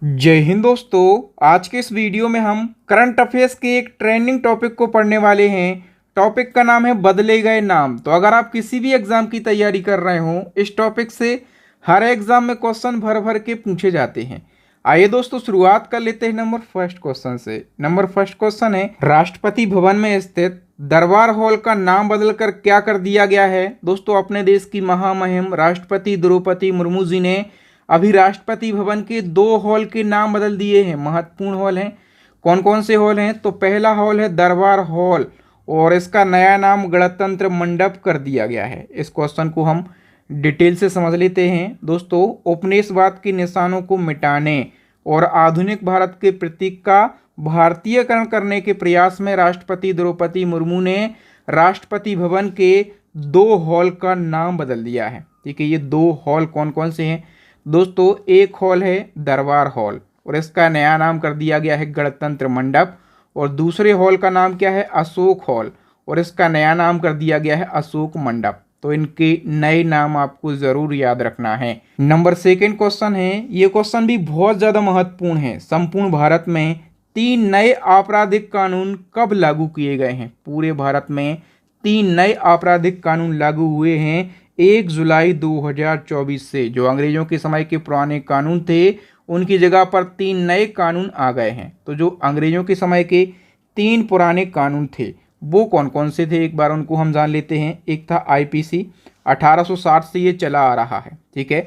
जय हिंद दोस्तों। आज के इस वीडियो में हम करंट अफेयर्स के एक ट्रेंडिंग टॉपिक को पढ़ने वाले हैं। टॉपिक का नाम है बदले गए नाम। तो अगर आप किसी भी एग्जाम की तैयारी कर रहे हो, इस टॉपिक से हर एग्जाम में क्वेश्चन भर भर के पूछे जाते हैं। आइए दोस्तों शुरुआत कर लेते हैं नंबर फर्स्ट क्वेश्चन से। नंबर फर्स्ट क्वेश्चन है, राष्ट्रपति भवन में स्थित दरबार हॉल का नाम बदलकर क्या कर दिया गया है। दोस्तों अपने देश की महामहिम राष्ट्रपति द्रौपदी मुर्मू जी ने अभी राष्ट्रपति भवन के 2 हॉल के नाम बदल दिए हैं। महत्वपूर्ण हॉल हैं। कौन कौन से हॉल हैं? तो पहला हॉल है दरबार हॉल और इसका नया नाम गणतंत्र मंडप कर दिया गया है। इस क्वेश्चन को हम डिटेल से समझ लेते हैं। दोस्तों उपनिवेशवाद के निशानों को मिटाने और आधुनिक भारत के प्रतीक का भारतीयकरण करने के प्रयास में राष्ट्रपति द्रौपदी मुर्मू ने राष्ट्रपति भवन के 2 हॉल का नाम बदल दिया है। ठीक है, ये 2 हॉल कौन कौन से हैं? दोस्तों एक हॉल है दरबार हॉल और इसका नया नाम कर दिया गया है गणतंत्र मंडप, और दूसरे हॉल का नाम क्या है? अशोक हॉल, और इसका नया नाम कर दिया गया है अशोक मंडप। तो इनके नए नाम आपको जरूर याद रखना है। नंबर सेकंड क्वेश्चन है, ये क्वेश्चन भी बहुत ज्यादा महत्वपूर्ण है। संपूर्ण भारत में 3 नए आपराधिक कानून कब लागू किए गए हैं? पूरे भारत में 3 नए आपराधिक कानून लागू हुए हैं 1 जुलाई 2024 से। जो अंग्रेजों के समय के पुराने कानून थे उनकी जगह पर 3 नए कानून आ गए हैं। तो जो अंग्रेजों के समय के 3 पुराने कानून थे वो कौन कौन से थे, एक बार उनको हम जान लेते हैं। एक था आईपीसी, 1860 से ये चला आ रहा है। ठीक है,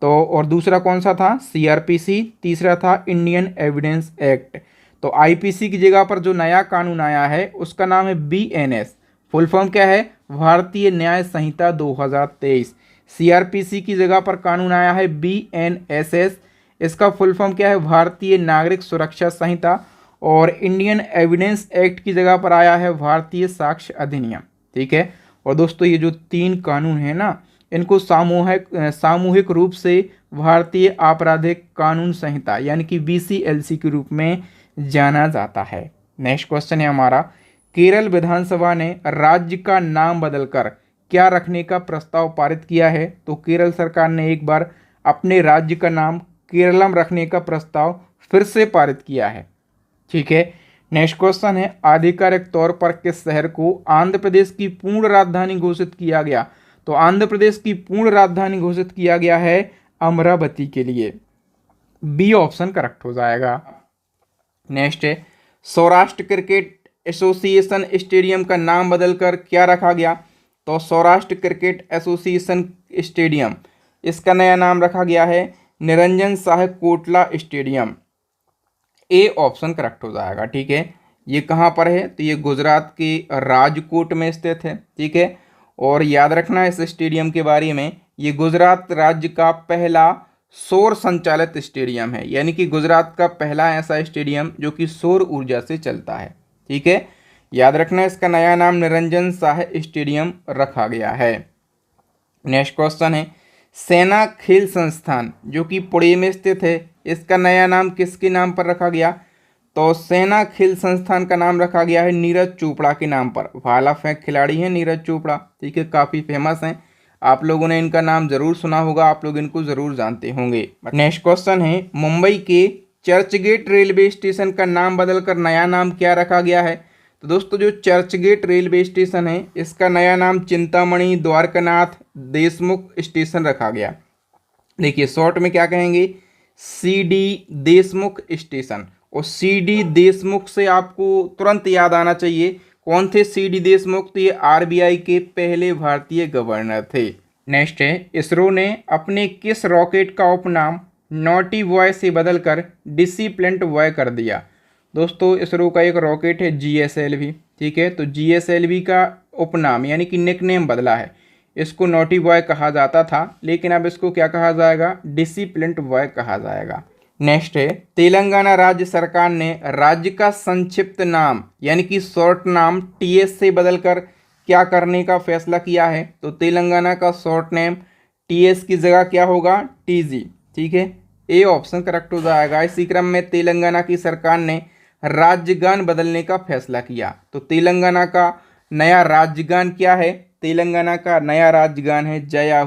तो और दूसरा कौन सा था? सीआरपीसी। तीसरा था इंडियन एविडेंस एक्ट। तो आईपीसी की जगह पर जो नया कानून आया है उसका नाम है बीएनएस। फुल फॉर्म क्या है? भारतीय न्याय संहिता 2023। सीआरपीसी की जगह पर कानून आया है बीएनएसएस। इसका फुल फॉर्म क्या है? भारतीय नागरिक सुरक्षा संहिता। और इंडियन एविडेंस एक्ट की जगह पर आया है भारतीय साक्ष्य अधिनियम। ठीक है, और दोस्तों ये जो 3 कानून है ना, इनको सामूहिक रूप से भारतीय आपराधिक कानून संहिता यानी कि बीसीएलसी के रूप में जाना जाता है। नेक्स्ट क्वेश्चन है हमारा, केरल विधानसभा ने राज्य का नाम बदलकर क्या रखने का प्रस्ताव पारित किया है? तो केरल सरकार ने एक बार अपने राज्य का नाम केरलम रखने का प्रस्ताव फिर से पारित किया है। ठीक है, नेक्स्ट क्वेश्चन है, आधिकारिक तौर पर किस शहर को आंध्र प्रदेश की पूर्ण राजधानी घोषित किया गया? तो आंध्र प्रदेश की पूर्ण राजधानी घोषित किया गया है अमरावती के लिए। बी ऑप्शन करेक्ट हो जाएगा। नेक्स्ट है, सौराष्ट्र क्रिकेट एसोसिएशन स्टेडियम का नाम बदलकर क्या रखा गया? तो सौराष्ट्र क्रिकेट एसोसिएशन स्टेडियम, इसका नया नाम रखा गया है Niranjan Sah Kotla stadium. A option correct हो जाएगा। ठीक है, ये कहाँ पर है? तो ये गुजरात के राजकोट में स्थित है। ठीक है, और याद रखना इस स्टेडियम के बारे में, ये गुजरात राज्य का पहला सौर संचालित स्टेडियम है, यानी कि गुजरात का पहला ऐसा स्टेडियम जो कि सौर ऊर्जा से चलता है। ठीक है, याद रखना इसका नया नाम निरंजन साह स्टेडियम रखा गया है। नेक्स्ट क्वेश्चन है, सेना खेल संस्थान जो कि पुणे में स्थित है, इसका नया नाम किसके नाम पर रखा गया? तो सेना खेल संस्थान का नाम रखा गया है नीरज चोपड़ा के नाम पर। भाला फेंक खिलाड़ी हैं नीरज चोपड़ा। ठीक है, काफ़ी फेमस हैं, आप लोगों ने इनका नाम जरूर सुना होगा, आप लोग इनको जरूर जानते होंगे। नेक्स्ट क्वेश्चन है, मुंबई के चर्चगेट रेलवे स्टेशन का नाम बदलकर नया नाम क्या रखा गया है? तो दोस्तों जो चर्चगेट रेलवे स्टेशन है इसका नया नाम चिंतामणि द्वारकानाथ देशमुख स्टेशन रखा गया। देखिए शॉर्ट में क्या कहेंगे? CD Deshmukh station. और सीडी देशमुख से आपको तुरंत याद आना चाहिए कौन थे सीडी देशमुख? तो ये आरबीआई के पहले भारतीय गवर्नर थे। नेक्स्ट है, इसरो ने अपने किस रॉकेट का उपनाम नॉटी बॉय से बदलकर डिसिप्लिन्ड बॉय कर दिया? दोस्तों इसरो का एक रॉकेट है जीएसएलवी। ठीक है, तो जीएसएलवी का उपनाम यानी कि निकनेम बदला है। इसको नॉटी बॉय कहा जाता था, लेकिन अब इसको क्या कहा जाएगा? डिसिप्लिन्ड बॉय कहा जाएगा। नेक्स्ट है, तेलंगाना राज्य सरकार ने राज्य का संक्षिप्त नाम यानी कि शॉर्ट नाम टीएस से बदलकर क्या करने का फैसला किया है? तो तेलंगाना का शॉर्ट नेम टीएस की जगह क्या होगा? टीजी। ठीक है, ए ऑप्शन करेक्ट हो जाएगा। इसी क्रम में तेलंगाना की सरकार ने राज्यगान बदलने का फैसला किया। तो तेलंगाना का नया राज्यगान क्या है? तेलंगाना का नया राज्यगान है जय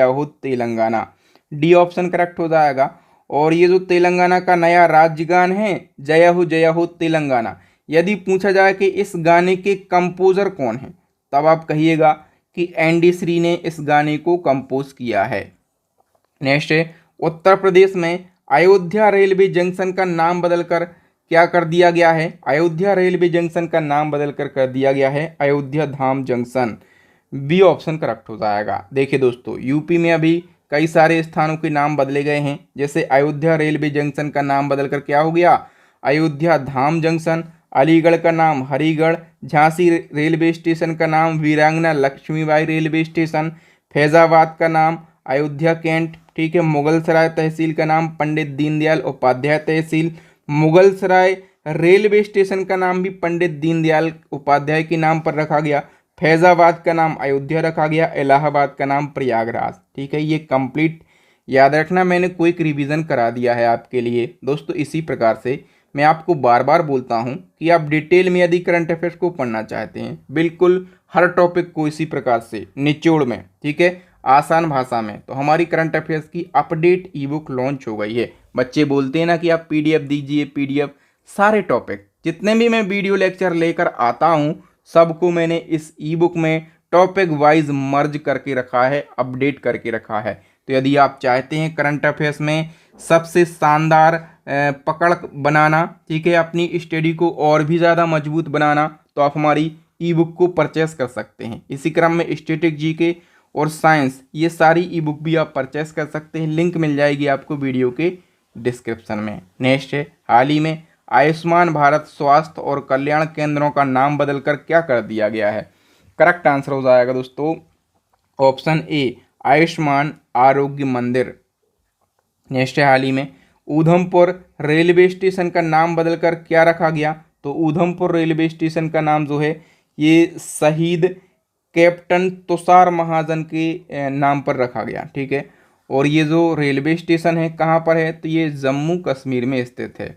हो तेलंगाना। डी ऑप्शन करेक्ट हो जाएगा। और ये जो तेलंगाना का नया राज्यगान है जय हो तेलंगाना, यदि पूछा जाए कि इस गाने के कंपोजर कौन है, तब आप कहिएगा कि एनडी श्री ने इस गाने को कंपोज किया है। नेक्स्ट है, उत्तर प्रदेश में अयोध्या रेलवे जंक्शन का नाम बदलकर क्या कर दिया गया है? अयोध्या रेलवे जंक्शन का नाम बदलकर कर दिया गया है अयोध्या धाम जंक्शन। बी ऑप्शन करेक्ट हो जाएगा। देखिए दोस्तों, यूपी में अभी कई सारे स्थानों के नाम बदले गए हैं, जैसे अयोध्या रेलवे जंक्शन का नाम बदलकर क्या हो गया? अयोध्या धाम जंक्शन। अलीगढ़ का नाम हरिगढ़। झांसी रेलवे स्टेशन का नाम वीरांगना लक्ष्मीबाई रेलवे स्टेशन। फैजाबाद का नाम अयोध्या कैंट। ठीक है। मुगलसराय तहसील का नाम पंडित दीनदयाल उपाध्याय तहसील। मुगलसराय रेलवे स्टेशन का नाम भी पंडित दीनदयाल उपाध्याय के नाम पर रखा गया। फैजाबाद का नाम अयोध्या रखा गया। इलाहाबाद का नाम प्रयागराज। ठीक है, ये कंप्लीट याद रखना, मैंने क्विक रिवीजन करा दिया है आपके लिए। दोस्तों इसी प्रकार से मैं आपको बार बार बोलता हूं कि आप डिटेल में यदि करंट अफेयर्स को पढ़ना चाहते हैं, बिल्कुल हर टॉपिक को इसी प्रकार से निचोड़ में, ठीक है, आसान भाषा में, तो हमारी करंट अफेयर्स की अपडेट ई बुक लॉन्च हो गई है। बच्चे बोलते हैं ना कि आप पीडीएफ दीजिए, पीडीएफ, सारे टॉपिक जितने भी मैं वीडियो लेक्चर लेकर आता हूं सबको मैंने इस ई बुक में टॉपिक वाइज मर्ज करके रखा है, अपडेट करके रखा है। तो यदि आप चाहते हैं करंट अफेयर्स में सबसे शानदार पकड़ बनाना, ठीक है, अपनी स्टडी को और भी ज़्यादा मजबूत बनाना, तो आप हमारी ई बुक को परचेस कर सकते हैं। इसी क्रम में स्टैटिक जीके और साइंस, ये सारी ई बुक भी आप परचेस कर सकते हैं। लिंक मिल जाएगी आपको वीडियो के डिस्क्रिप्शन में। नेक्स्ट है, हाल ही में आयुष्मान भारत स्वास्थ्य और कल्याण केंद्रों का नाम बदलकर क्या कर दिया गया है? करेक्ट आंसर हो जाएगा दोस्तों ऑप्शन ए, आयुष्मान आरोग्य मंदिर। नेक्स्ट है, हाल ही में ऊधमपुर रेलवे स्टेशन का नाम बदलकर क्या रखा गया? तो ऊधमपुर रेलवे स्टेशन का नाम जो है ये शहीद कैप्टन तुषार महाजन के नाम पर रखा गया। ठीक है, और ये जो रेलवे स्टेशन है कहाँ पर है? तो ये जम्मू कश्मीर में स्थित है।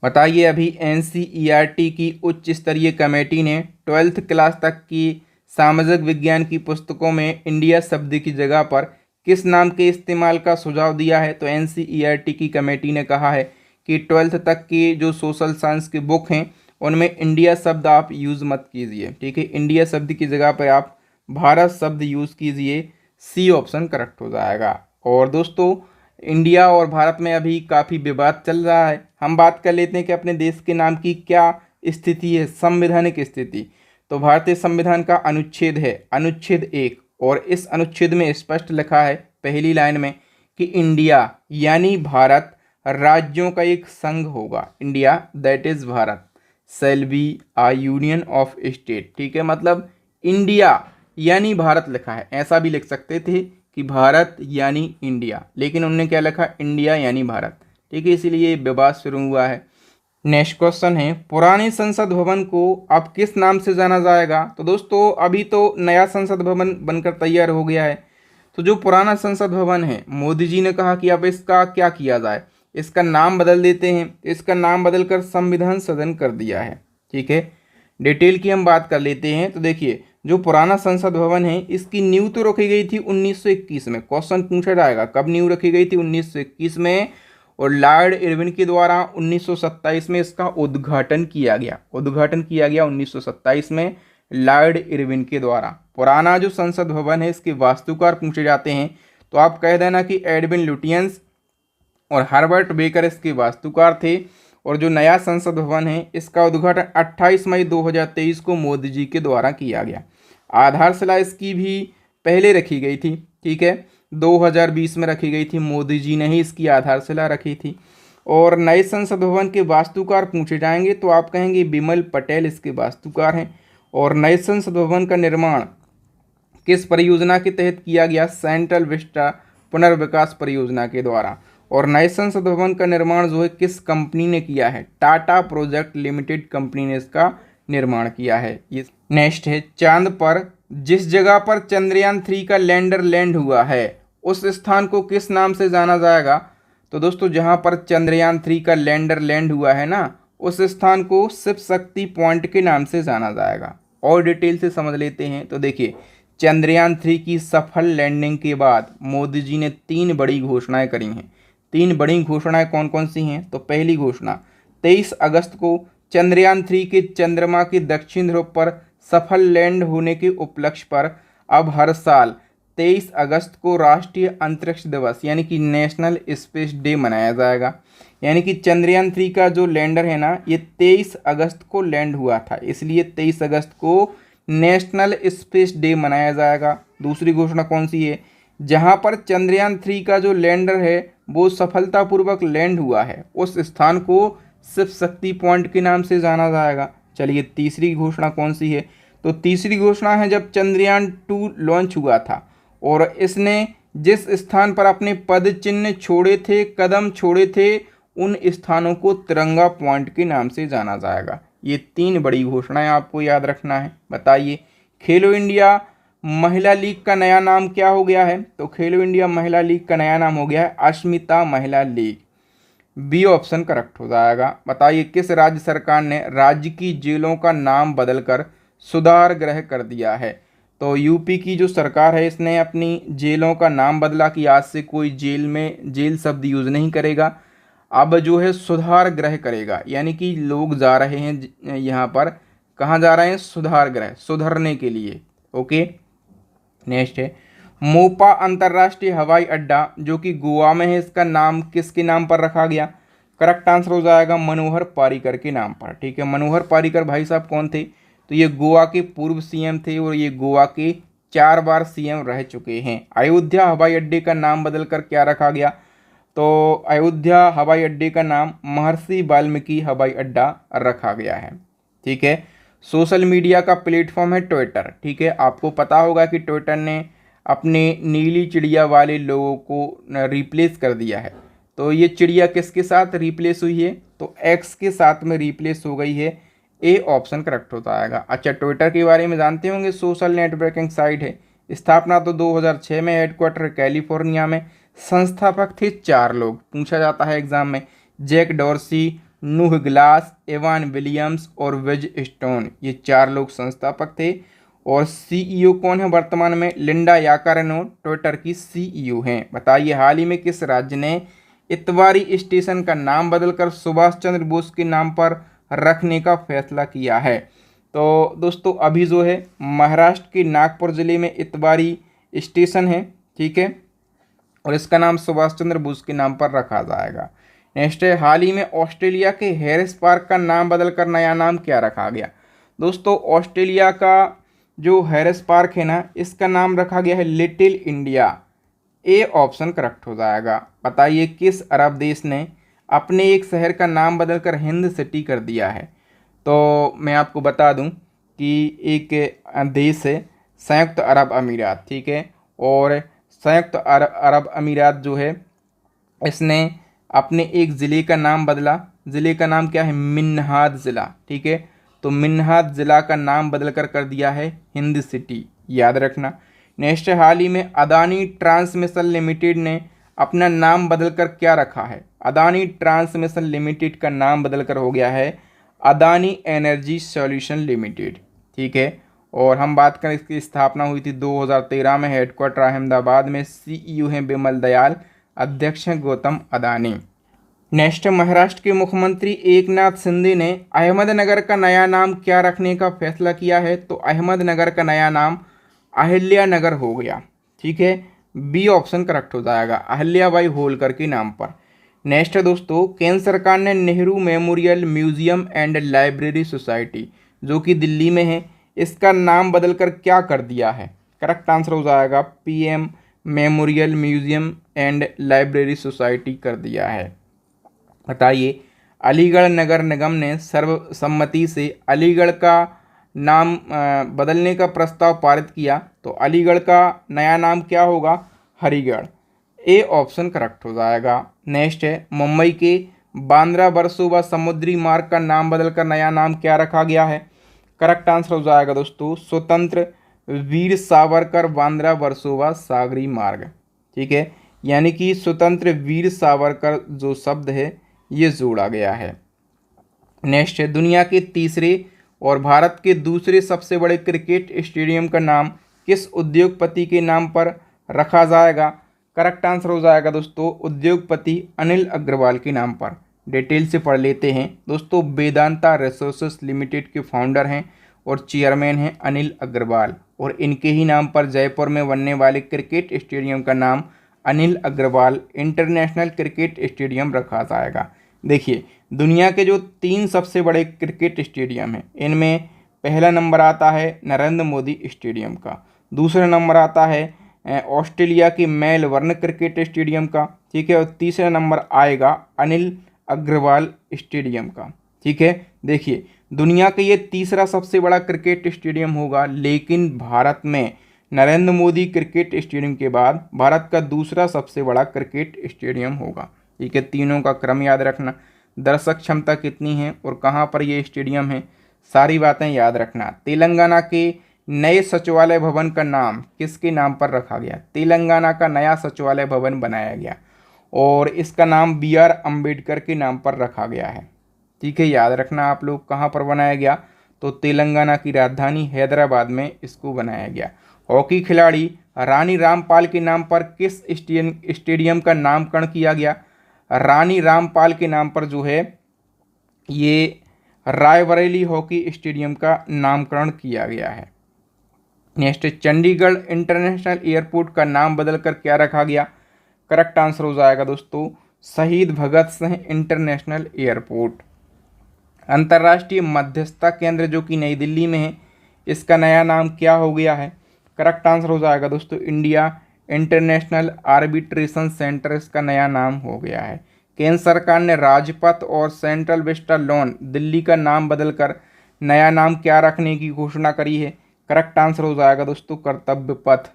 बताइए, अभी एनसीईआरटी की उच्च स्तरीय कमेटी ने 12th क्लास तक की सामाजिक विज्ञान की पुस्तकों में इंडिया शब्द की जगह पर किस नाम के इस्तेमाल का सुझाव दिया है? तो एनसीईआरटी की कमेटी ने कहा है कि 12th तक की जो सोशल साइंस की बुक हैं उनमें इंडिया शब्द आप यूज़ मत कीजिए। ठीक है, इंडिया शब्द की जगह पर आप भारत शब्द यूज़ कीजिए। सी ऑप्शन करेक्ट हो जाएगा। और दोस्तों, इंडिया और भारत में अभी काफ़ी विवाद चल रहा है। हम बात कर लेते हैं कि अपने देश के नाम की क्या स्थिति है, संवैधानिक स्थिति। तो भारतीय संविधान का अनुच्छेद है अनुच्छेद 1, और इस अनुच्छेद में स्पष्ट लिखा है पहली लाइन में कि इंडिया यानी भारत राज्यों का एक संघ होगा। India that is Bharat shall be a union of state. ठीक है, मतलब इंडिया यानी भारत लिखा है, ऐसा भी लिख सकते थे कि भारत यानी इंडिया, लेकिन उन्होंने क्या लिखा? इंडिया यानी भारत। ठीक है, इसीलिए विवाद शुरू हुआ है। नेक्स्ट क्वेश्चन है, पुराने संसद भवन को अब किस नाम से जाना जाएगा? तो दोस्तों अभी तो नया संसद भवन बनकर तैयार हो गया है, तो जो पुराना संसद भवन है मोदी जी ने कहा कि अब इसका क्या किया जाए, इसका नाम बदल देते हैं। इसका नाम बदलकर संविधान सदन कर दिया है। ठीक है, डिटेल की हम बात कर लेते हैं। तो देखिए, जो पुराना संसद भवन है इसकी नींव तो रखी गई थी 1921 में। क्वेश्चन पूछा जाएगा कब नींव रखी गई थी? 1921 में, और लॉर्ड इरविन के द्वारा 1927 में इसका उद्घाटन किया गया। उद्घाटन किया गया 1927 में लॉर्ड इरविन के द्वारा। पुराना जो संसद भवन है इसके वास्तुकार पूछे जाते हैं तो आप कह देना कि एडविन लुटियंस और हर्बर्ट बेकर इसके वास्तुकार थे। और जो नया संसद भवन है इसका उद्घाटन 28 मई 2023 को मोदी जी के द्वारा किया गया। आधारशिला इसकी भी पहले रखी गई थी। ठीक है, 2020 में रखी गई थी, मोदी जी ने ही इसकी आधारशिला रखी थी। और नए संसद भवन के वास्तुकार पूछे जाएंगे तो आप कहेंगे बिमल पटेल इसके वास्तुकार हैं। और नए संसद भवन का निर्माण किस परियोजना के तहत किया गया? सेंट्रल विस्टा पुनर्विकास परियोजना के द्वारा। और नए संसद भवन का निर्माण जो है किस कंपनी ने किया है? टाटा प्रोजेक्ट लिमिटेड कंपनी ने इसका निर्माण किया है। ये नेक्स्ट है, चांद पर जिस जगह पर चंद्रयान 3 का लैंडर लैंड हुआ है उस स्थान को किस नाम से जाना जाएगा? तो दोस्तों जहां पर चंद्रयान 3 का लैंडर लैंड हुआ है ना, उस स्थान को शिव शक्ति पॉइंट के नाम से जाना जाएगा। और डिटेल से समझ लेते हैं। तो देखिए, चंद्रयान 3 की सफल लैंडिंग के बाद मोदी जी ने 3 बड़ी घोषणाएं करी हैं। तीन बड़ी घोषणाएं कौन कौन सी हैं? तो पहली घोषणा 23 अगस्त को चंद्रयान 3 के चंद्रमा के दक्षिण ध्रुव पर सफल लैंड होने के उपलक्ष्य पर अब हर साल 23 अगस्त को राष्ट्रीय अंतरिक्ष दिवस यानी कि नेशनल स्पेस डे मनाया जाएगा। यानी कि चंद्रयान 3 का जो लैंडर है ना, ये 23 अगस्त को लैंड हुआ था, इसलिए 23 अगस्त को नेशनल स्पेस डे मनाया जाएगा। दूसरी घोषणा कौन सी है? जहां पर चंद्रयान 3 का जो लैंडर है वो सफलतापूर्वक लैंड हुआ है, उस स्थान को शिव शक्ति पॉइंट के नाम से जाना जाएगा। चलिए तीसरी घोषणा कौन सी है? तो तीसरी घोषणा है जब चंद्रयान 2 लॉन्च हुआ था और इसने जिस स्थान पर अपने पद चिन्ह छोड़े थे, कदम छोड़े थे, उन स्थानों को तिरंगा पॉइंट के नाम से जाना जाएगा। ये तीन बड़ी घोषणाएं आपको याद रखना है। बताइए खेलो इंडिया महिला लीग का नया नाम क्या हो गया है? तो खेलो इंडिया महिला लीग का नया नाम हो गया है अस्मिता महिला लीग। बी ऑप्शन करेक्ट हो जाएगा। बताइए किस राज्य सरकार ने राज्य की जेलों का नाम बदलकर सुधार गृह कर दिया है? तो यूपी की जो सरकार है इसने अपनी जेलों का नाम बदला कि आज से कोई जेल में जेल शब्द यूज़ नहीं करेगा, अब जो है सुधार गृह करेगा। यानी कि लोग जा रहे हैं यहाँ पर, कहाँ जा रहे हैं? सुधार गृह, सुधरने के लिए। ओके, नेक्स्ट है मोपा अंतर्राष्ट्रीय हवाई अड्डा जो कि गोवा में है, इसका नाम किसके नाम पर रखा गया? करेक्ट आंसर हो जाएगा मनोहर पर्रिकर के नाम पर। ठीक है, मनोहर पर्रिकर भाई साहब कौन थे? तो ये गोवा के पूर्व सीएम थे और ये गोवा के 4 बार सीएम रह चुके हैं। अयोध्या हवाई अड्डे का नाम बदलकर क्या रखा गया? तो अयोध्या हवाई अड्डे का नाम महर्षि वाल्मीकि हवाई अड्डा रखा गया है। ठीक है, सोशल मीडिया का प्लेटफॉर्म है ट्विटर। ठीक है, आपको पता होगा कि ट्विटर ने अपने नीली चिड़िया वाले लोगों को रिप्लेस कर दिया है। तो ये चिड़िया किसके साथ रिप्लेस हुई है? तो एक्स के साथ में रिप्लेस हो गई है। ए ऑप्शन करेक्ट हो जाएगा। अच्छा, ट्विटर के बारे में जानते होंगे, सोशल नेटवर्किंग साइट है। स्थापना तो 2006 में, हेडक्वार्टर कैलिफोर्निया में। संस्थापक थे 4 लोग, पूछा जाता है एग्जाम में, जैक डॉर्सी, नूह ग्लास, एवान विलियम्स और विज स्टोन, ये 4 लोग संस्थापक थे। और सीईओ कौन है वर्तमान में? लिंडा याकारिनो ट्विटर की सीईओ हैं। बताइए हाल ही में किस राज्य ने इतवारी स्टेशन का नाम बदलकर सुभाष चंद्र बोस के नाम पर रखने का फैसला किया है? तो दोस्तों अभी जो है महाराष्ट्र के नागपुर ज़िले में इतवारी स्टेशन है। ठीक है, और इसका नाम सुभाष चंद्र बोस के नाम पर रखा जाएगा। नेक्स्ट है हाल ही में ऑस्ट्रेलिया के हैरिस पार्क का नाम बदलकर नया नाम क्या रखा गया? दोस्तों ऑस्ट्रेलिया का जो हैरिस पार्क है ना, इसका नाम रखा गया है little India. A option correct हो जाएगा। बताइए किस अरब देश ने अपने एक शहर का नाम बदलकर हिंद सिटी कर दिया है? तो मैं आपको बता दूं कि एक देश है संयुक्त अरब अमीरात। ठीक है, और संयुक्त अरब अमीरात जो है इसने अपने एक ज़िले का नाम बदला। ज़िले का नाम क्या है? मिन्हाद ज़िला। ठीक है, तो मिन्हाद ज़िला का नाम बदलकर कर दिया है हिंद सिटी, याद रखना। नेक्स्ट हाल ही में अदानी ट्रांसमिशन लिमिटेड ने अपना नाम बदलकर क्या रखा है? अदानी ट्रांसमिशन लिमिटेड का नाम बदलकर हो गया है अदानी एनर्जी सॉल्यूशन लिमिटेड। ठीक है, और हम बात करें इसकी स्थापना हुई थी 2013 में, हेडक्वार्टर अहमदाबाद में। सीईओ हैं बिमल दयाल, अध्यक्ष हैं गौतम अदानी। नेक्स्ट महाराष्ट्र के मुख्यमंत्री एकनाथ शिंदे ने अहमदनगर का नया नाम क्या रखने का फैसला किया है? तो अहमदनगर का नया नाम अहिल्या नगर हो गया। ठीक है, बी ऑप्शन करेक्ट हो जाएगा, अहिल्याबाई होलकर के नाम पर। नेक्स्ट है दोस्तों केंद्र सरकार ने Nehru memorial museum and library society जो कि दिल्ली में है, इसका नाम बदलकर क्या कर दिया है? करेक्ट आंसर हो जाएगा PM memorial museum and library society कर दिया है। बताइए अलीगढ़ नगर निगम ने सर्वसम्मति से अलीगढ़ का नाम बदलने का प्रस्ताव पारित किया, तो अलीगढ़ का नया नाम क्या होगा? हरिगढ़। ए ऑप्शन करेक्ट हो जाएगा। नेक्स्ट है मुंबई के बांद्रा वर्सोवा समुद्री मार्ग का नाम बदलकर नया नाम क्या रखा गया है? करेक्ट आंसर हो जाएगा दोस्तों स्वतंत्र वीर सावरकर बांद्रा वर्सोवा सागरी मार्ग। ठीक है, यानी कि स्वतंत्र वीर सावरकर जो शब्द है ये जोड़ा गया है। नेक्स्ट है दुनिया के तीसरे और भारत के दूसरे सबसे बड़े क्रिकेट स्टेडियम का नाम किस उद्योगपति के नाम पर रखा जाएगा? करेक्ट आंसर हो जाएगा दोस्तों उद्योगपति अनिल अग्रवाल के नाम पर। डिटेल से पढ़ लेते हैं दोस्तों। वेदांता रिसोर्सेस लिमिटेड के फाउंडर हैं और चेयरमैन हैं अनिल अग्रवाल, और इनके ही नाम पर जयपुर में बनने वाले क्रिकेट स्टेडियम का नाम Anil Agarwal international cricket stadium रखा जाएगा। देखिए, दुनिया के जो 3 सबसे बड़े क्रिकेट स्टेडियम हैं, इनमें पहला नंबर आता है नरेंद्र मोदी स्टेडियम का, दूसरा नंबर आता है ऑस्ट्रेलिया के मेलबर्न क्रिकेट स्टेडियम का, ठीक है, और तीसरा नंबर आएगा अनिल अग्रवाल स्टेडियम का, ठीक है। देखिए, दुनिया का ये तीसरा सबसे बड़ा क्रिकेट स्टेडियम होगा, लेकिन भारत में नरेंद्र मोदी क्रिकेट स्टेडियम के बाद भारत का दूसरा सबसे बड़ा क्रिकेट स्टेडियम होगा, ठीक है। तीनों का क्रम याद रखना, दर्शक क्षमता कितनी है और कहाँ पर ये स्टेडियम है, सारी बातें याद रखना। तेलंगाना के नए सचिवालय भवन का नाम किसके नाम पर रखा गया? तेलंगाना का नया सचिवालय भवन बनाया गया और इसका नाम BR अम्बेडकर के नाम पर रखा गया है, ठीक है। याद रखना आप लोग, कहाँ पर बनाया गया? तो तेलंगाना की राजधानी हैदराबाद में इसको बनाया गया। हॉकी खिलाड़ी रानी रामपाल के नाम पर किस स्टेडियम का नामकरण किया गया? रानी रामपाल के नाम पर जो है ये रायबरेली हॉकी स्टेडियम का नामकरण किया गया है। नेक्स्ट, चंडीगढ़ इंटरनेशनल एयरपोर्ट का नाम बदलकर क्या रखा गया? करेक्ट आंसर हो जाएगा दोस्तों शहीद भगत सिंह इंटरनेशनल एयरपोर्ट। अंतर्राष्ट्रीय मध्यस्थता केंद्र जो कि नई दिल्ली में है, इसका नया नाम क्या हो गया है? करेक्ट आंसर हो जाएगा दोस्तों इंडिया इंटरनेशनल आर्बिट्रेशन सेंटर, इसका नया नाम हो गया है। केंद्र सरकार ने राजपथ और सेंट्रल विस्टा लॉन दिल्ली का नाम बदलकर नया नाम क्या रखने की घोषणा करी है? करेक्ट आंसर हो जाएगा दोस्तों कर्तव्य पथ।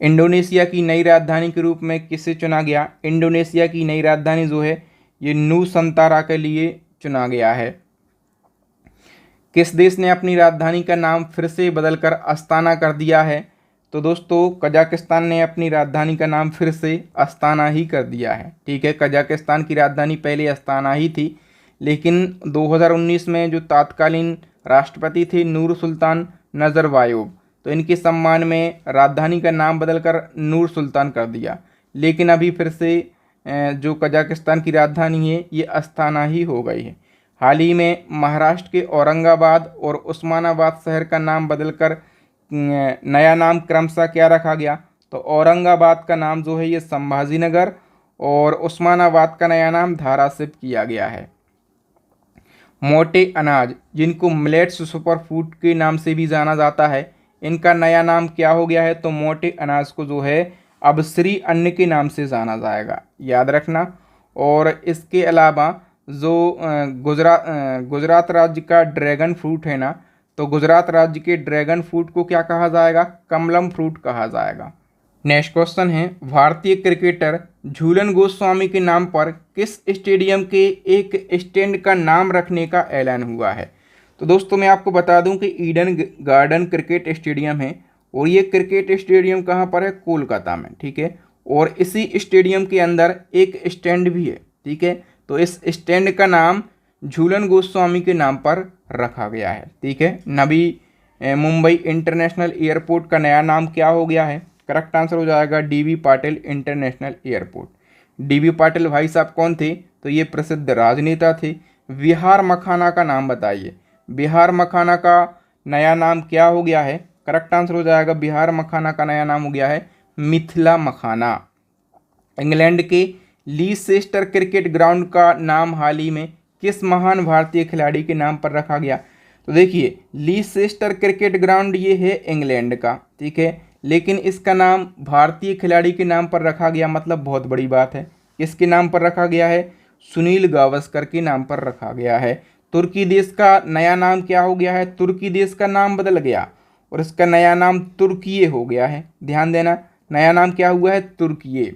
इंडोनेशिया की नई राजधानी के रूप में किसे चुना गया? इंडोनेशिया की नई राजधानी जो है ये नूसंतारा के लिए चुना गया है। किस देश ने अपनी राजधानी का नाम फिर से बदलकर अस्ताना कर दिया है? तो दोस्तों कजाकिस्तान ने अपनी राजधानी का नाम फिर से अस्ताना ही कर दिया है, ठीक है। कजाकिस्तान की राजधानी पहले अस्ताना ही थी, लेकिन 2019 में जो तत्कालीन राष्ट्रपति थे नूर सुल्तान नजरबायेव, तो इनके सम्मान में राजधानी का नाम बदलकर नूर सुल्तान कर दिया, लेकिन अभी फिर से जो कजाकिस्तान की राजधानी है ये अस्ताना ही हो गई है। हाल ही में महाराष्ट्र के औरंगाबाद और उस्मानाबाद शहर का नाम बदलकर नया नाम क्रमशः क्या रखा गया? तो औरंगाबाद का नाम जो है ये संभाजी नगर और उस्मानाबाद का नया नाम धाराशिव किया गया है। मोटे अनाज जिनको मिलेट्स सुपर फूड के नाम से भी जाना जाता है, इनका नया नाम क्या हो गया है? तो मोटे अनाज को जो है अब श्री अन्न के नाम से जाना जाएगा, याद रखना। और इसके अलावा जो गुजरात राज्य का ड्रैगन फ्रूट है ना, तो गुजरात राज्य के ड्रैगन फ्रूट को क्या कहा जाएगा? कमलम फ्रूट कहा जाएगा। नेक्स्ट क्वेश्चन है, भारतीय क्रिकेटर झूलन गोस्वामी के नाम पर किस स्टेडियम के एक स्टैंड का नाम रखने का ऐलान हुआ है? तो दोस्तों मैं आपको बता दूं कि ईडन गार्डन क्रिकेट स्टेडियम है और ये क्रिकेट स्टेडियम कहाँ पर है? कोलकाता में, ठीक है। और इसी स्टेडियम के अंदर एक स्टैंड भी है, ठीक है। तो इस स्टैंड का नाम झूलन गोस्वामी के नाम पर रखा गया है, ठीक है। नवी मुंबई इंटरनेशनल एयरपोर्ट का नया नाम क्या हो गया है? करेक्ट आंसर हो जाएगा DB Patil international airport. DB Patil भाई साहब कौन थे? तो ये प्रसिद्ध राजनेता थे। बिहार मखाना का नाम बताइए। बिहार मखाना का नया नाम क्या हो गया है? करेक्ट आंसर हो जाएगा बिहार मखाना का नया नाम हो गया है मिथिला मखाना। इंग्लैंड के लीसेस्टर क्रिकेट ग्राउंड का नाम हाल ही में किस महान भारतीय खिलाड़ी के नाम पर रखा गया? तो देखिए, लीसेस्टर क्रिकेट ग्राउंड ये है इंग्लैंड का, ठीक है, लेकिन इसका नाम भारतीय खिलाड़ी के नाम पर रखा गया, मतलब बहुत बड़ी बात है। किसके नाम पर रखा गया है? सुनील गावस्कर के नाम पर रखा गया है। तुर्की देश का नया नाम क्या हो गया है? तुर्की देश का नाम बदल गया और इसका नया नाम तुर्कीये हो गया है। ध्यान देना, नया नाम क्या हुआ है? तुर्कीये।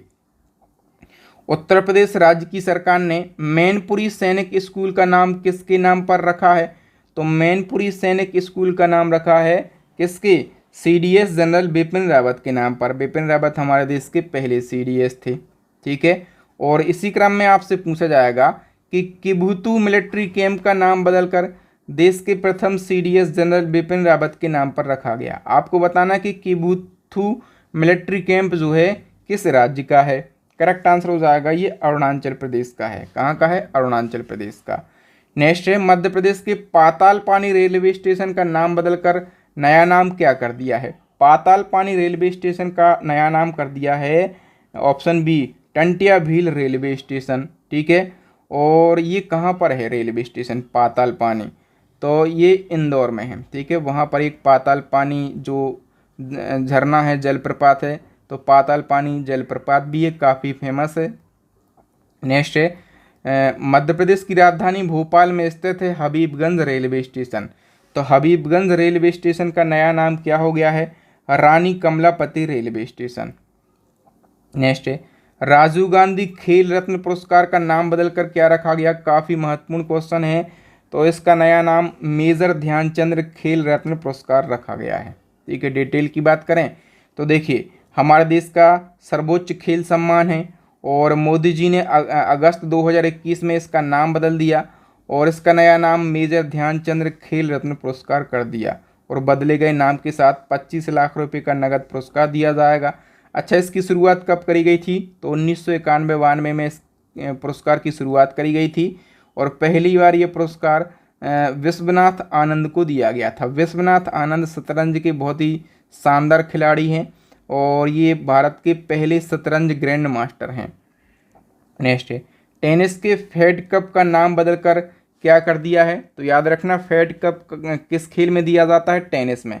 उत्तर प्रदेश राज्य की सरकार ने मैनपुरी सैनिक स्कूल का नाम किसके नाम पर रखा है? तो मैनपुरी सैनिक स्कूल का नाम रखा है किसके? CDS जनरल बिपिन रावत के नाम पर। बिपिन रावत हमारे देश के पहले CDS थे, ठीक है। और इसी क्रम में आपसे पूछा जाएगा कि किबुथु मिलिट्री कैंप का नाम बदलकर देश के प्रथम CDS जनरल बिपिन रावत के नाम पर रखा गया। आपको बताना कि किबुथु मिलिट्री कैंप जो है किस राज्य का है? करेक्ट आंसर हो जाएगा ये अरुणाचल प्रदेश का है। कहाँ का है? अरुणाचल प्रदेश का। नेक्स्ट है मध्य प्रदेश के पातालपानी रेलवे स्टेशन का नाम बदलकर नया नाम क्या कर दिया है? पातालपानी रेलवे स्टेशन का नया नाम कर दिया है option B Tantia Bhil railway station. ठीक है, और ये कहाँ पर है रेलवे स्टेशन पातालपानी? तो ये इंदौर में है। ठीक है, वहाँ पर एक पातालपानी जो झरना है, जलप्रपात है, तो पातालपानी जलप्रपात भी है, काफ़ी फेमस है। नेक्स्ट है मध्य प्रदेश की राजधानी भोपाल में स्थित है हबीबगंज रेलवे स्टेशन। तो हबीबगंज रेलवे स्टेशन का नया नाम क्या हो गया है? रानी कमलापति रेलवे स्टेशन। नेक्स्ट है राजीव गांधी खेल रत्न पुरस्कार का नाम बदलकर क्या रखा गया? काफ़ी महत्वपूर्ण क्वेश्चन है। तो इसका नया नाम मेजर ध्यानचंद खेल रत्न पुरस्कार रखा गया है। ठीक है, डिटेल की बात करें तो देखिए हमारे देश का सर्वोच्च खेल सम्मान है और मोदी जी ने अगस्त 2021 में इसका नाम बदल दिया और इसका नया नाम मेजर ध्यानचंद खेल रत्न पुरस्कार कर दिया और बदले गए नाम के साथ 25 लाख रुपए का नगद पुरस्कार दिया जाएगा। अच्छा, इसकी शुरुआत कब करी गई थी? तो 1991-92 में इस पुरस्कार की शुरुआत करी गई थी और पहली बार ये पुरस्कार विश्वनाथ आनंद को दिया गया था। विश्वनाथ आनंद शतरंज के बहुत ही शानदार खिलाड़ी हैं और ये भारत के पहले शतरंज ग्रैंड मास्टर हैं। नेक्स्ट है टेनिस के फेड कप का नाम बदलकर क्या कर दिया है? तो याद रखना फेड कप किस खेल में दिया जाता है? टेनिस में,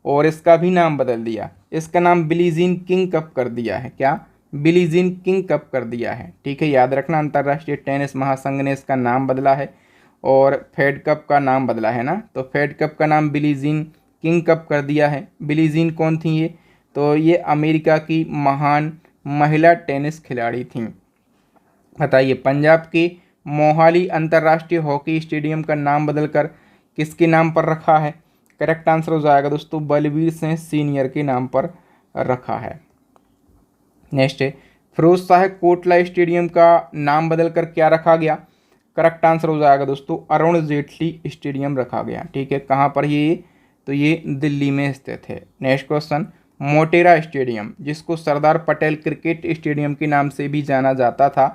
और इसका भी नाम बदल दिया। इसका नाम बिली जीन किंग कप कर दिया है। क्या? बिली जीन किंग कप कर दिया है। ठीक है, याद रखना अंतर्राष्ट्रीय टेनिस महासंघ ने इसका नाम बदला है और फेड कप का नाम बदला है ना, तो फेड कप का नाम बिली जीन किंग कप कर दिया है। बिली जीन कौन थी ये? तो ये अमेरिका की महान महिला टेनिस खिलाड़ी थीं। बताइए पंजाब के मोहाली अंतर्राष्ट्रीय हॉकी स्टेडियम का नाम बदलकर किसके नाम पर रखा है? करेक्ट आंसर हो जाएगा दोस्तों बलबीर सिंह सीनियर के नाम पर रखा है। नेक्स्ट है फिरोज शाह कोटला स्टेडियम का नाम बदलकर क्या रखा गया? करेक्ट आंसर हो जाएगा दोस्तों अरुण जेटली स्टेडियम रखा गया। ठीक है, कहाँ पर ये? तो ये दिल्ली में स्थित है। नेक्स्ट क्वेश्चन मोटेरा स्टेडियम जिसको सरदार पटेल क्रिकेट स्टेडियम के नाम से भी जाना जाता था,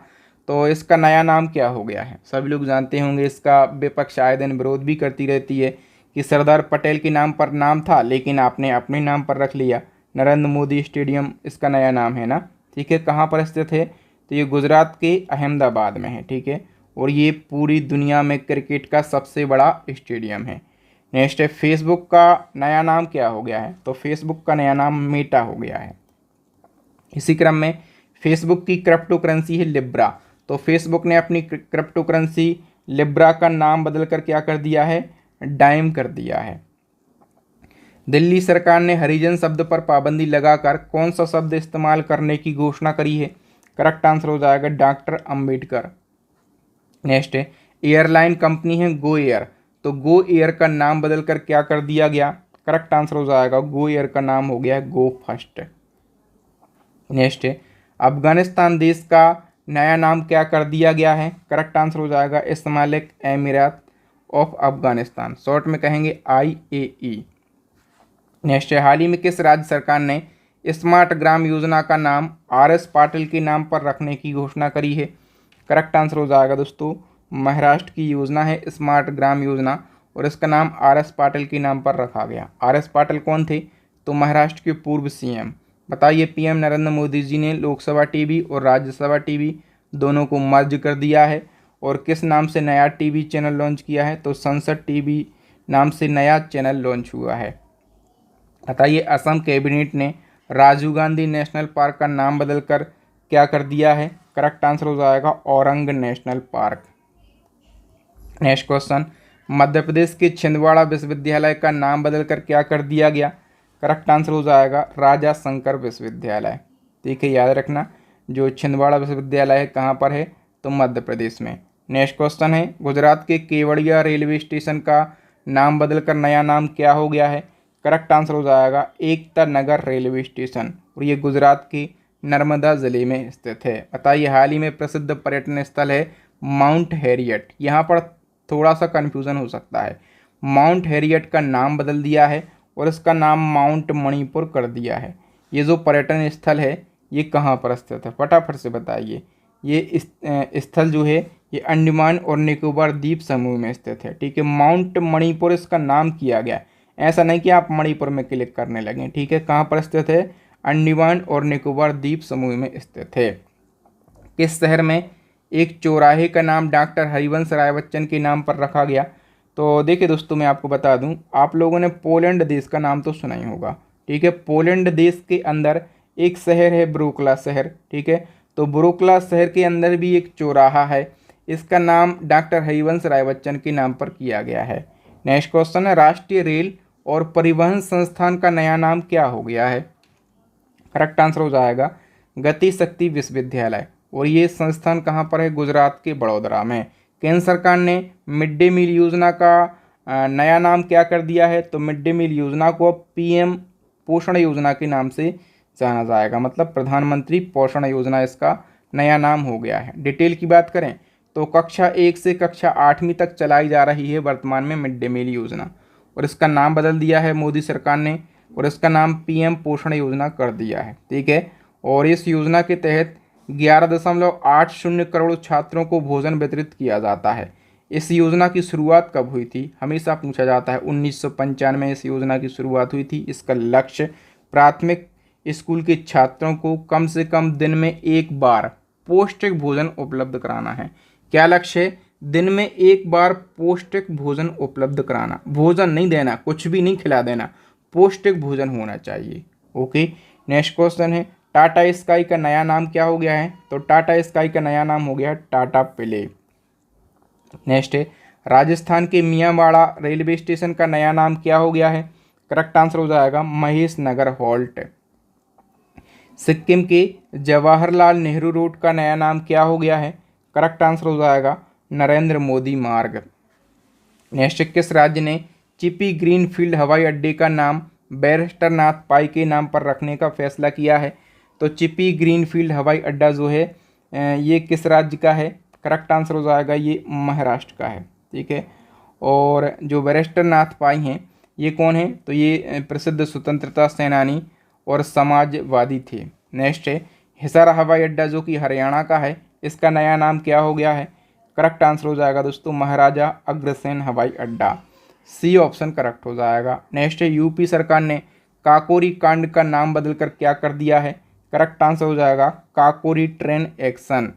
तो इसका नया नाम क्या हो गया है? सभी लोग जानते होंगे, इसका विपक्ष आए दिन विरोध भी करती रहती है कि सरदार पटेल के नाम पर नाम था लेकिन आपने अपने नाम पर रख लिया। नरेंद्र मोदी स्टेडियम इसका नया नाम है ना। ठीक है, कहाँ पर स्थित है? तो ये गुजरात के अहमदाबाद में है। ठीक है, और ये पूरी दुनिया में क्रिकेट का सबसे बड़ा स्टेडियम है। नेक्स्ट है फेसबुक का नया नाम क्या हो गया है? तो फेसबुक का नया नाम मेटा हो गया है। इसी क्रम में फेसबुक की क्रिप्टो करेंसी है लिब्रा, तो फेसबुक ने अपनी क्रिप्टो करेंसी लिब्रा का नाम बदलकर क्या कर दिया है? डाइम कर दिया है। दिल्ली सरकार ने हरिजन शब्द पर पाबंदी लगाकर कौन सा शब्द इस्तेमाल करने की घोषणा करी है? करेक्ट आंसर हो जाएगा डॉक्टर अंबेडकर। नेक्स्ट है एयरलाइन कंपनी है गो एयर, तो गो एयर का नाम बदलकर क्या कर दिया गया? करेक्ट आंसर हो जाएगा गो एयर का नाम हो गया गो फर्स्ट। नेक्स्ट है अफगानिस्तान देश का नया नाम क्या कर दिया गया है? करेक्ट आंसर हो जाएगा इस्लामिक अमीरात ऑफ अफगानिस्तान, शॉर्ट में कहेंगे IAE। नेक्स्ट है हाल ही में किस राज्य सरकार ने स्मार्ट ग्राम योजना का नाम RS पाटिल के नाम पर रखने की घोषणा करी है? करेक्ट आंसर हो जाएगा दोस्तों महाराष्ट्र की योजना है स्मार्ट ग्राम योजना और इसका नाम RS पाटिल के नाम पर रखा गया। RS पाटिल कौन थे? तो महाराष्ट्र के पूर्व CM। बताइए PM नरेंद्र मोदी जी ने लोकसभा टीवी और राज्यसभा टीवी दोनों को मर्ज कर दिया है और किस नाम से नया टीवी चैनल लॉन्च किया है? तो संसद टीवी नाम से नया चैनल लॉन्च हुआ है। बताइए असम कैबिनेट ने राजीव गांधी नेशनल पार्क का नाम बदलकर क्या कर दिया है? करेक्ट आंसर हो जाएगा Orang national park. Next question Madhya Pradesh के छिंदवाड़ा विश्वविद्यालय का नाम बदलकर क्या कर दिया गया? करेक्ट आंसर हो जाएगा राजा शंकर विश्वविद्यालय। ठीक है, याद रखना जो छिंदवाड़ा विश्वविद्यालय है कहाँ पर है? तो मध्य प्रदेश में। नेक्स्ट क्वेश्चन है गुजरात के केवड़िया रेलवे स्टेशन का नाम बदलकर नया नाम क्या हो गया है? करेक्ट आंसर हो जाएगा एकता नगर रेलवे स्टेशन और ये गुजरात के नर्मदा ज़िले में स्थित है। बताइए हाल ही में प्रसिद्ध पर्यटन स्थल है माउंट हैरियट। यहाँ पर थोड़ा सा कन्फ्यूज़न हो सकता है, माउंट हैरियट का नाम बदल दिया है और इसका नाम माउंट मणिपुर कर दिया है। ये जो पर्यटन स्थल है ये कहाँ पर स्थित है, फटाफट से बताइए। ये स्थल जो है ये अंडमान और निकोबार द्वीप समूह में स्थित है। ठीक है, माउंट मणिपुर इसका नाम किया गया। ऐसा नहीं कि आप मणिपुर में क्लिक करने लगे। ठीक है, कहाँ पर स्थित है, अंडमान और निकोबार द्वीप समूह में स्थित है। किस शहर में एक चौराहे का नाम डॉक्टर हरिवंश राय बच्चन के नाम पर रखा गया। तो देखिए दोस्तों, मैं आपको बता दूं, आप लोगों ने पोलैंड देश का नाम तो सुना ही होगा। ठीक है, पोलैंड देश के अंदर एक शहर है ब्रुकला शहर। ठीक है, तो ब्रुकला शहर के अंदर भी एक चौराहा है, इसका नाम डॉक्टर हरिवंश राय बच्चन के नाम पर किया गया है। नेक्स्ट क्वेश्चन है, राष्ट्रीय रेल और परिवहन संस्थान का नया नाम क्या हो गया है। करेक्ट आंसर हो जाएगा गति शक्ति विश्वविद्यालय। और ये संस्थान कहाँ पर है, गुजरात के बड़ौदरा में। केंद्र सरकार ने मिड डे मील योजना का नया नाम क्या कर दिया है, तो मिड डे मील योजना को अब पीएम पोषण योजना के नाम से जाना जाएगा, मतलब प्रधानमंत्री पोषण योजना इसका नया नाम हो गया है। डिटेल की बात करें तो कक्षा 1 से कक्षा 8वीं तक चलाई जा रही है वर्तमान में मिड डे मील योजना, और इसका नाम बदल दिया है मोदी सरकार ने, और इसका नाम पीएम पोषण योजना कर दिया है। ठीक है, और इस योजना के तहत 11.80 करोड़ छात्रों को भोजन वितरित किया जाता है। इस योजना की शुरुआत कब हुई थी, हमेशा पूछा जाता है। 1995 में इस योजना की शुरुआत हुई थी। इसका लक्ष्य प्राथमिक स्कूल के छात्रों को कम से कम दिन में एक बार पौष्टिक भोजन उपलब्ध कराना है। क्या लक्ष्य है, दिन में एक बार पौष्टिक भोजन उपलब्ध कराना। भोजन नहीं देना, कुछ भी नहीं खिला देना, पौष्टिक भोजन होना चाहिए। ओके, नेक्स्ट क्वेश्चन है, टाटा स्काई का नया नाम क्या हो गया है, तो टाटा स्काई का नया नाम हो गया टाटा प्ले। नेक्स्ट है, राजस्थान के मियांवाड़ा रेलवे स्टेशन का नया नाम क्या हो गया है। करेक्ट आंसर हो जाएगा महेश नगर हॉल्ट। सिक्किम के जवाहरलाल नेहरू रोड का नया नाम क्या हो गया है। करेक्ट आंसर हो जाएगा नरेंद्र मोदी मार्ग। नेक्स्ट, किस राज्य ने चिपी ग्रीनफील्ड हवाई अड्डे का नाम बैरिस्टर नाथ पाई के नाम पर रखने का फैसला किया है। तो चिपी ग्रीनफील्ड हवाई अड्डा जो है ये किस राज्य का है। करेक्ट आंसर हो जाएगा ये महाराष्ट्र का है। ठीक है, और जो बैरिस्टर नाथ पाई हैं ये कौन है, तो ये प्रसिद्ध स्वतंत्रता सेनानी और समाजवादी थे। नेक्स्ट है, हिसार हवाई अड्डा जो कि हरियाणा का है, इसका नया नाम क्या हो गया है। करेक्ट आंसर हो जाएगा दोस्तों महाराजा अग्रसेन हवाई अड्डा। सी ऑप्शन करेक्ट हो जाएगा। नेक्स्ट है, यूपी सरकार ने काकोरी कांड का नाम बदलकर क्या कर दिया है। करेक्ट आंसर हो जाएगा काकोरी ट्रेन एक्शन।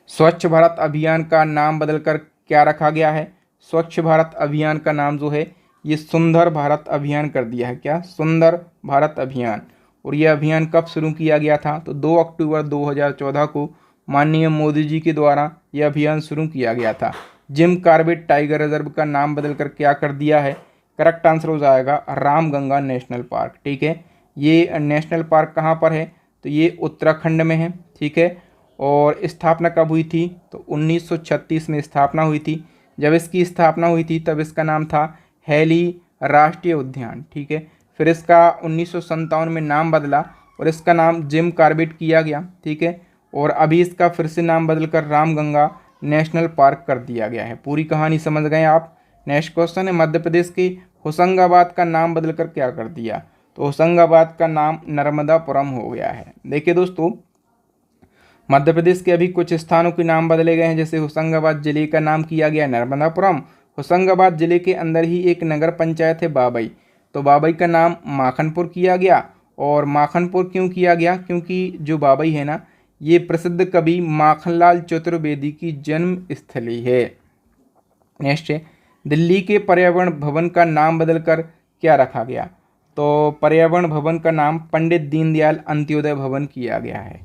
स्वच्छ भारत अभियान का नाम बदलकर क्या रखा गया है। स्वच्छ भारत अभियान का नाम जो है ये सुंदर भारत अभियान कर दिया है। क्या, सुंदर भारत अभियान। और ये अभियान कब शुरू किया गया था, तो 2 अक्टूबर 2014 को माननीय मोदी जी के द्वारा यह अभियान शुरू किया गया था। जिम कॉर्बेट टाइगर रिजर्व का नाम बदलकर क्या कर दिया है। करेक्ट आंसर हो जाएगा रामगंगा नेशनल पार्क। ठीक है, ये नेशनल पार्क कहाँ पर है, तो ये उत्तराखंड में है। ठीक है, और स्थापना कब हुई थी, तो 1936 में स्थापना हुई थी। जब इसकी स्थापना हुई थी तब इसका नाम था हैली राष्ट्रीय उद्यान। ठीक है, फिर इसका 1957 में नाम बदला और इसका नाम जिम कॉर्बेट किया गया। ठीक है, और अभी इसका फिर से नाम बदलकर रामगंगा नेशनल पार्क कर दिया गया है। पूरी कहानी समझ गए आप। नेक्स्ट क्वेश्चन है, मध्य प्रदेश के होशंगाबाद का नाम बदलकर क्या कर दिया, तो होशंगाबाद का नाम नर्मदापुरम हो गया है। देखिए दोस्तों, मध्य प्रदेश के अभी कुछ स्थानों के नाम बदले गए हैं, जैसे होशंगाबाद जिले का नाम किया गया नर्मदापुरम। होशंगाबाद जिले के अंदर ही एक नगर पंचायत है बाबई, तो बाबई का नाम माखनपुर किया गया। और माखनपुर क्यों किया गया, क्योंकि जो बाबई है ना ये प्रसिद्ध कवि माखनलाल चतुर्वेदी की जन्म स्थली है। नेक्स्ट है, दिल्ली के पर्यावरण भवन का नाम बदलकर क्या रखा गया, तो पर्यावरण भवन का नाम पंडित दीनदयाल अंत्योदय भवन किया गया है।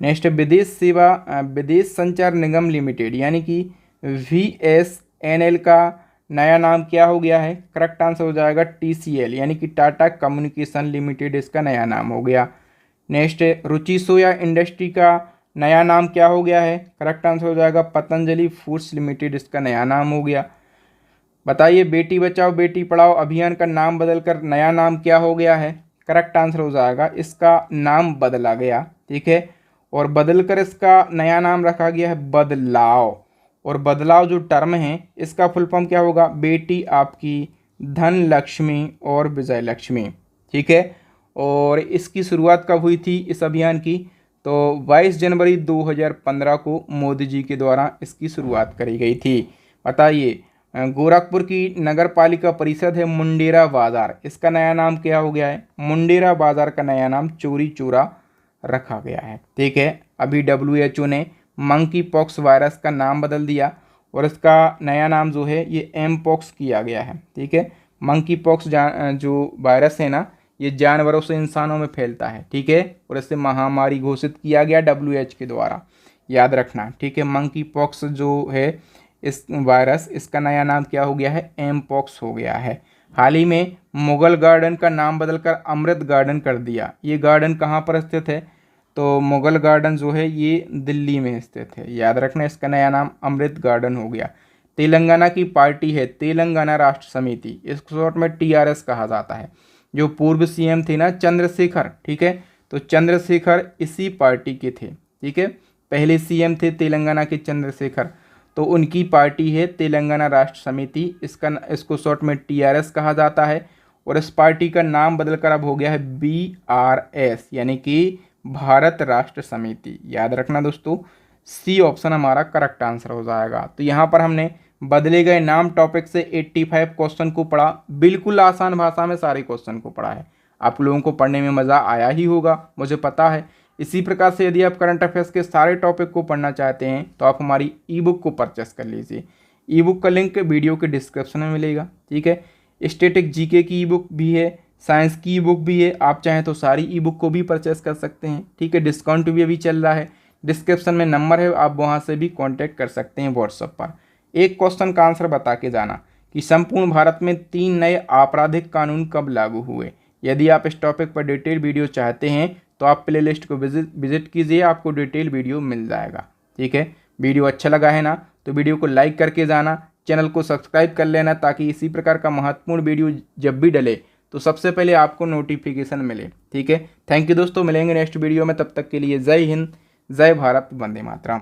नेक्स्ट, विदेश संचार निगम लिमिटेड यानी कि VSNL का नया नाम क्या हो गया है। करेक्ट आंसर हो जाएगा TCL यानी कि टाटा कम्युनिकेशन लिमिटेड इसका नया नाम हो गया। नेक्स्ट, रुचि सोया इंडस्ट्री का नया नाम क्या हो गया है। करेक्ट आंसर हो जाएगा पतंजलि फूड्स लिमिटेड इसका नया नाम हो गया। बताइए, बेटी बचाओ बेटी पढ़ाओ अभियान का नाम बदलकर नया नाम क्या हो गया है। करेक्ट आंसर हो जाएगा इसका नाम बदला गया। ठीक है, और बदलकर इसका नया नाम रखा गया है बदलाव। और बदलाव जो टर्म है इसका फुल फॉर्म क्या होगा, बेटी आपकी, धन लक्ष्मी और विजय लक्ष्मी। ठीक है, और इसकी शुरुआत कब हुई थी इस अभियान की? तो 22 जनवरी 2015 को मोदी जी के द्वारा इसकी शुरुआत करी गई थी। बताइए, गोरखपुर की नगर पालिका परिषद है मुंडेरा बाजार, इसका नया नाम क्या हो गया है? मुंडेरा बाजार का नया नाम चोरी चोरा रखा गया है। ठीक है, अभी WHO ने मंकी पॉक्स वायरस का नाम बदल दिया और इसका नया नाम जो है ये एम पॉक्स किया गया है। ठीक है, मंकी पॉक्स जो वायरस है ना, ये जानवरों से इंसानों में फैलता है। ठीक है, और इसे महामारी घोषित किया गया WHO के द्वारा, याद रखना। ठीक है, मंकी पॉक्स जो है इस वायरस, इसका नया नाम क्या हो गया है? एम पॉक्स हो गया है। हाल ही में मुगल गार्डन का नाम बदलकर अमृत गार्डन कर दिया। ये गार्डन कहाँ पर स्थित है? तो मुगल गार्डन जो है ये दिल्ली में स्थित है, याद रखना। इसका नया नाम अमृत गार्डन हो गया। तेलंगाना की पार्टी है तेलंगाना राष्ट्र समिति, इसको शॉर्ट में TRS कहा जाता है। जो पूर्व CM थे ना चंद्रशेखर, ठीक है, तो चंद्रशेखर इसी पार्टी के थे। ठीक है, पहले CM थे तेलंगाना के चंद्रशेखर, तो उनकी पार्टी है तेलंगाना राष्ट्र समिति, इसको शॉर्ट में TRS कहा जाता है। और इस पार्टी का नाम बदलकर अब हो गया है BRS, यानी कि भारत राष्ट्र समिति। याद रखना दोस्तों, C ऑप्शन हमारा करेक्ट आंसर हो जाएगा। तो यहाँ पर हमने बदले गए नाम टॉपिक से 85 क्वेश्चन को पढ़ा, बिल्कुल आसान भाषा में सारे क्वेश्चन को पढ़ा है। आप लोगों को पढ़ने में मज़ा आया ही होगा, मुझे पता है। इसी प्रकार से यदि आप करंट अफेयर्स के सारे टॉपिक को पढ़ना चाहते हैं तो आप हमारी ई-बुक को परचेस कर लीजिए। ई-बुक का लिंक वीडियो के डिस्क्रिप्शन में मिलेगा। ठीक है, स्टैटिक GK की ई-बुक भी है, साइंस की ई-बुक भी है, आप चाहें तो सारी ई-बुक को भी परचेस कर सकते हैं। ठीक है, डिस्काउंट भी अभी चल रहा है, डिस्क्रिप्शन में नंबर है, आप वहाँ से भी कॉन्टैक्ट कर सकते हैं व्हाट्सएप पर। एक क्वेश्चन का आंसर बता के जाना कि संपूर्ण भारत में 3 नए आपराधिक कानून कब लागू हुए। यदि आप इस टॉपिक पर डिटेल वीडियो चाहते हैं तो आप प्लेलिस्ट को विजिट कीजिए, आपको डिटेल वीडियो मिल जाएगा। ठीक है, वीडियो अच्छा लगा है ना तो वीडियो को लाइक करके जाना, चैनल को सब्सक्राइब कर लेना ताकि इसी प्रकार का महत्वपूर्ण वीडियो जब भी डले तो सबसे पहले आपको नोटिफिकेशन मिले। ठीक है, थैंक यू दोस्तों, मिलेंगे नेक्स्ट वीडियो में, तब तक के लिए जय हिंद, जय भारत, वंदे मातरम।